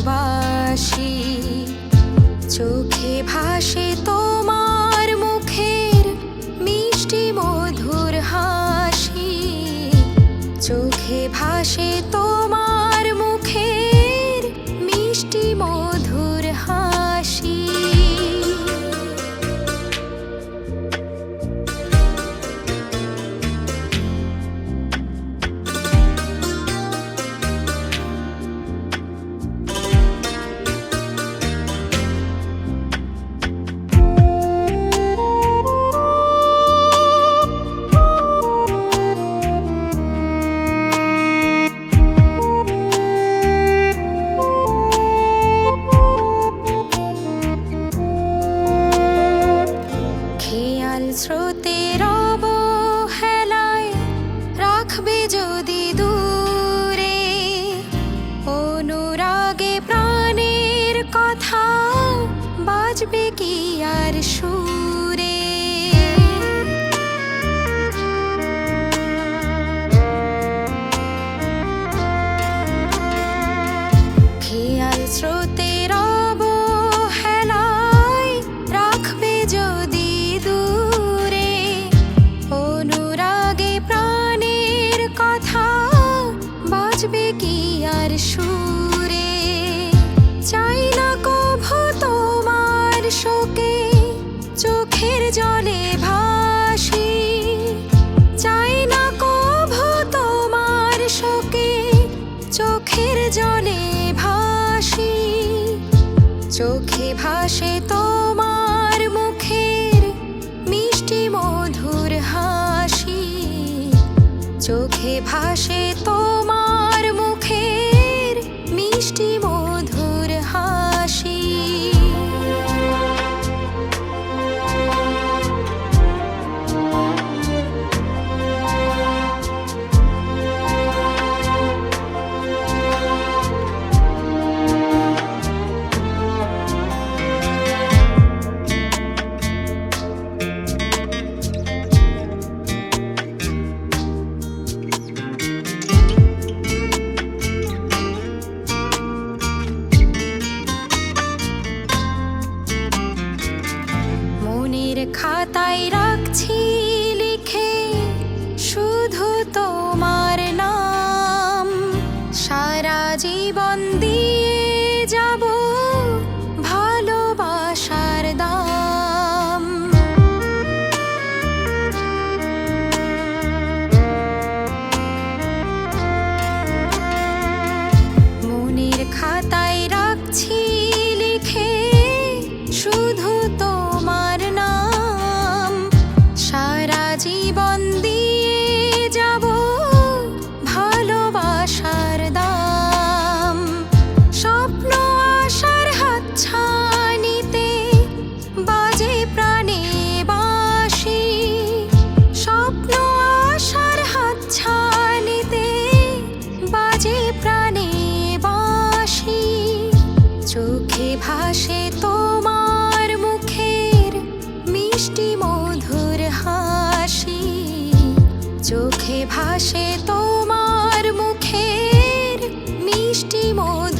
ভালোবাসি। চোখে ভাসে তোমার মুখের মিষ্টি মধুর হাসি। চোখে ভাসে তোমার মুখের মিষ্টি মধুর হাসি। স্রোতের অবহেলায় রাখবে যদি দূরে, অনুরাগে প্রাণের কথা বাজবে কি আর সুরে। খেয়াল স্রোতের অবহেলায় রাখবে যদি দূরে, অনুরাগে প্রাণের কথা বাজবে কি আর সুরে। চাই না কভু তোমার শোকে চোখের জলে ভাসি। চাই না কভু তোমার শোকে চোখের জলে ভাসি। চোখে ভাসে তোমার মুখের মিষ্টি মধুর হাসি। চোখে ভাসে তোমার মুখের মিষ্টি মধুর হাসি। খাতায় রাখছি লিখে শুধু তোমার নাম। সারা জীবন দিয়ে যাব ভালোবাসার দাম। মনের খাতায় রাখছি লিখে শুধু তোমার নাম। সারা জীবন দিয়ে যাব ভালোবাসার দাম। স্বপ্ন আশার হাতছানিতে বাজে প্রাণে বাঁশি। স্বপ্ন আশার হাতছানিতে বাজে প্রাণে বাঁশি। চোখে ভাসে তোমার মুখের মিষ্টি মধুর হাসি। চোখে ভাসে তোমার মুখের মিষ্টি মধুর